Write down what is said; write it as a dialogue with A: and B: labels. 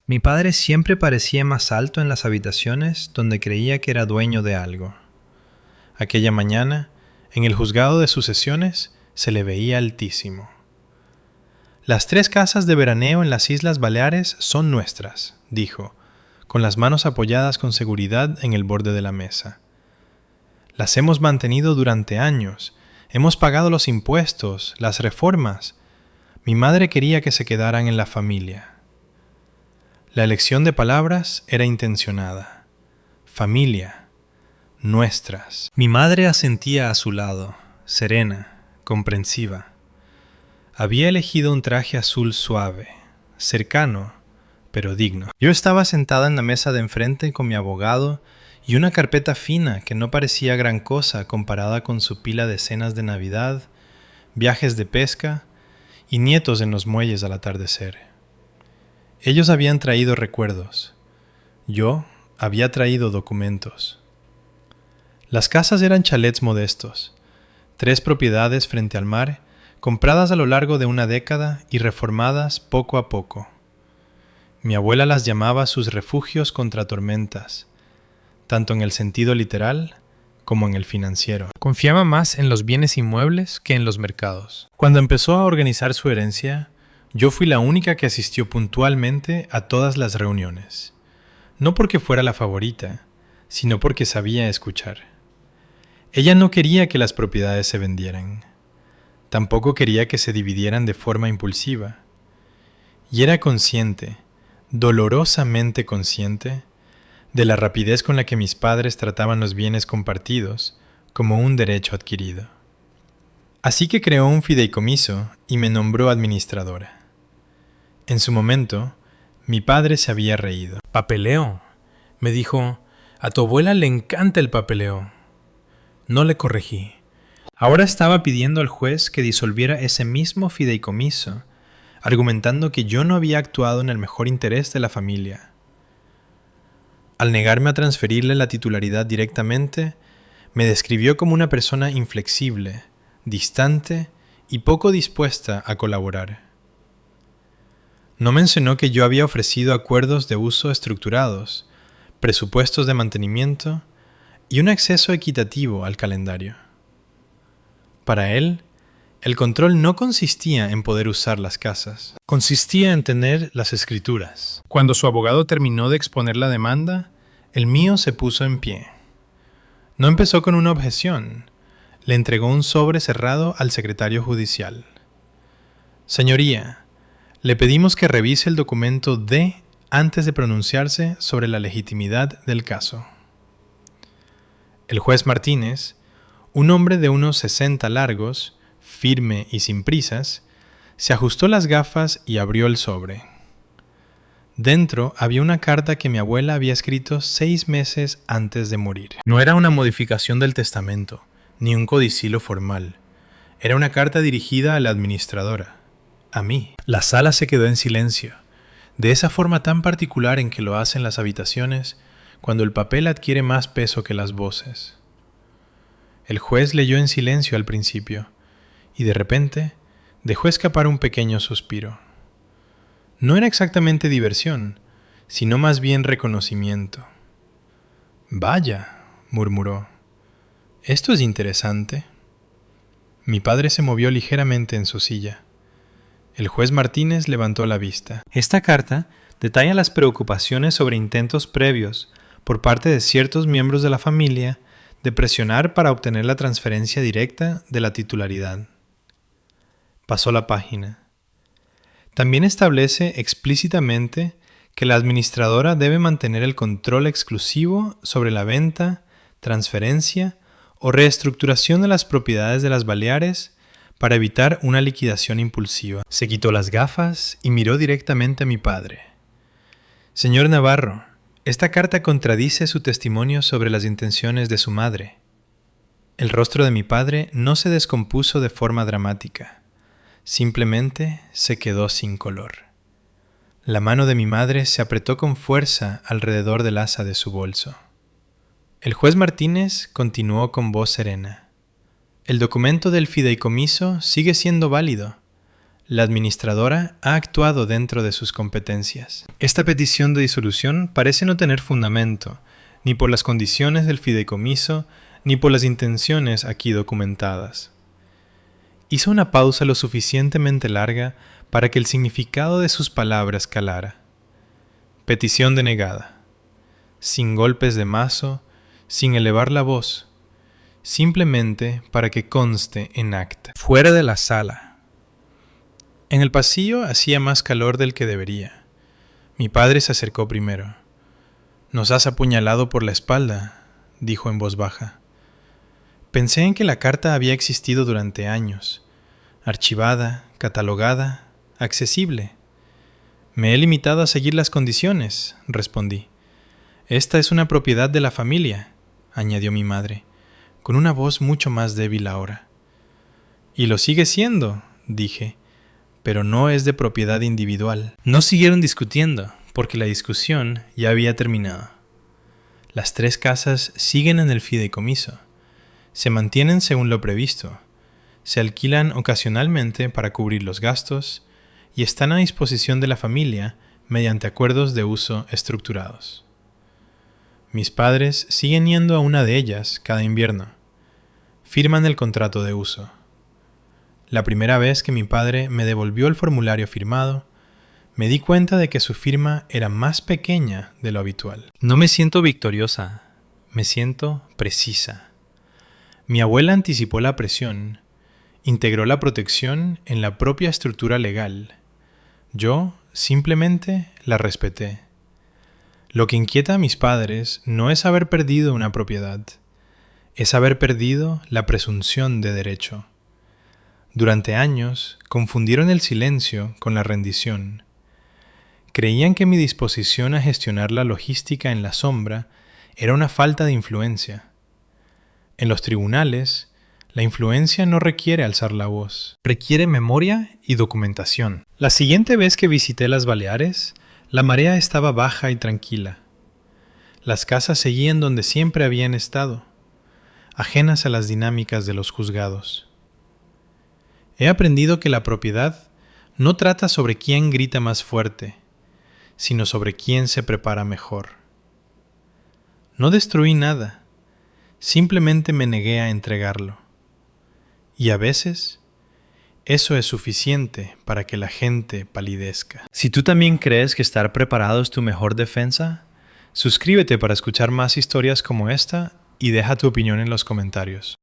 A: Mi padre siempre parecía más alto en las habitaciones donde creía que era dueño de algo. Aquella mañana, en el juzgado de sucesiones, se le veía altísimo. Las 3 casas de veraneo en las Islas Baleares son nuestras, dijo, con las manos apoyadas con seguridad en el borde de la mesa. Las hemos mantenido durante años, hemos pagado los impuestos, las reformas. Mi madre quería que se quedaran en la familia. La elección de palabras era intencionada. Familia, nuestras. Mi madre asentía a su lado, serena, comprensiva. Había elegido un traje azul suave, cercano, pero digno. Yo estaba sentada en la mesa de enfrente con mi abogado y una carpeta fina que no parecía gran cosa comparada con su pila de cenas de Navidad, viajes de pesca y nietos en los muelles al atardecer. Ellos habían traído recuerdos. Yo había traído documentos. Las casas eran chalets modestos, 3 propiedades frente al mar, compradas a lo largo de una década y reformadas poco a poco. Mi abuela las llamaba sus refugios contra tormentas, tanto en el sentido literal como en el financiero. Confiaba más en los bienes inmuebles que en los mercados. Cuando empezó a organizar su herencia, yo fui la única que asistió puntualmente a todas las reuniones. No porque fuera la favorita, sino porque sabía escuchar. Ella no quería que las propiedades se vendieran. Tampoco quería que se dividieran de forma impulsiva. Y era consciente, dolorosamente consciente, de la rapidez con la que mis padres trataban los bienes compartidos como un derecho adquirido. Así que creó un fideicomiso y me nombró administradora. En su momento, mi padre se había reído. «Papeleo», me dijo, «a tu abuela le encanta el papeleo». No le corregí. Ahora estaba pidiendo al juez que disolviera ese mismo fideicomiso, argumentando que yo no había actuado en el mejor interés de la familia. Al negarme a transferirle la titularidad directamente, me describió como una persona inflexible, distante y poco dispuesta a colaborar. No mencionó que yo había ofrecido acuerdos de uso estructurados, presupuestos de mantenimiento y un acceso equitativo al calendario. Para él, el control no consistía en poder usar las casas, consistía en tener las escrituras. Cuando su abogado terminó de exponer la demanda, el mío se puso en pie. No empezó con una objeción, le entregó un sobre cerrado al secretario judicial. «Señoría, le pedimos que revise el documento D antes de pronunciarse sobre la legitimidad del caso». El juez Martínez, un hombre de unos 60 largos, firme y sin prisas, se ajustó las gafas y abrió el sobre. Dentro había una carta que mi abuela había escrito 6 meses antes de morir. No era una modificación del testamento, ni un codicilo formal. Era una carta dirigida a la administradora, a mí. La sala se quedó en silencio, de esa forma tan particular en que lo hacen las habitaciones cuando el papel adquiere más peso que las voces. El juez leyó en silencio al principio, y de repente dejó escapar un pequeño suspiro. No era exactamente diversión, sino más bien reconocimiento. «Vaya», murmuró, «esto es interesante». Mi padre se movió ligeramente en su silla. El juez Martínez levantó la vista. «Esta carta detalla las preocupaciones sobre intentos previos por parte de ciertos miembros de la familia de presionar para obtener la transferencia directa de la titularidad». Pasó la página. También establece explícitamente que la administradora debe mantener el control exclusivo sobre la venta, transferencia o reestructuración de las propiedades de las Baleares para evitar una liquidación impulsiva. Se quitó las gafas y miró directamente a mi padre. «Señor Navarro, esta carta contradice su testimonio sobre las intenciones de su madre». El rostro de mi padre no se descompuso de forma dramática. Simplemente se quedó sin color. La mano de mi madre se apretó con fuerza alrededor del asa de su bolso. El juez Martínez continuó con voz serena. «El documento del fideicomiso sigue siendo válido. La administradora ha actuado dentro de sus competencias. Esta petición de disolución parece no tener fundamento, ni por las condiciones del fideicomiso, ni por las intenciones aquí documentadas. Hizo una pausa lo suficientemente larga para que el significado de sus palabras calara. Petición denegada. Sin golpes de mazo, sin elevar la voz, simplemente para que conste en acta. Fuera de la sala. En el pasillo hacía más calor del que debería. Mi padre se acercó primero. «Nos has apuñalado por la espalda», dijo en voz baja. Pensé en que la carta había existido durante años, archivada, catalogada, accesible. «Me he limitado a seguir las condiciones», respondí. «Esta es una propiedad de la familia», añadió mi madre, con una voz mucho más débil ahora. «Y lo sigue siendo», dije, «pero no es de propiedad individual». No siguieron discutiendo, porque la discusión ya había terminado. Las 3 casas siguen en el fideicomiso. Se mantienen según lo previsto. Se alquilan ocasionalmente para cubrir los gastos y están a disposición de la familia mediante acuerdos de uso estructurados. Mis padres siguen yendo a una de ellas cada invierno. Firman el contrato de uso. La primera vez que mi padre me devolvió el formulario firmado, me di cuenta de que su firma era más pequeña de lo habitual. No me siento victoriosa, me siento precisa. Mi abuela anticipó la presión, integró la protección en la propia estructura legal. Yo simplemente la respeté. Lo que inquieta a mis padres no es haber perdido una propiedad, es haber perdido la presunción de derecho. Durante años confundieron el silencio con la rendición. Creían que mi disposición a gestionar la logística en la sombra era una falta de influencia. En los tribunales, la influencia no requiere alzar la voz, requiere memoria y documentación. La siguiente vez que visité las Baleares, la marea estaba baja y tranquila. Las casas seguían donde siempre habían estado, ajenas a las dinámicas de los juzgados. He aprendido que la propiedad no trata sobre quién grita más fuerte, sino sobre quién se prepara mejor. No destruí nada, simplemente me negué a entregarlo. Y a veces, eso es suficiente para que la gente palidezca. Si tú también crees que estar preparado es tu mejor defensa, suscríbete para escuchar más historias como esta y deja tu opinión en los comentarios.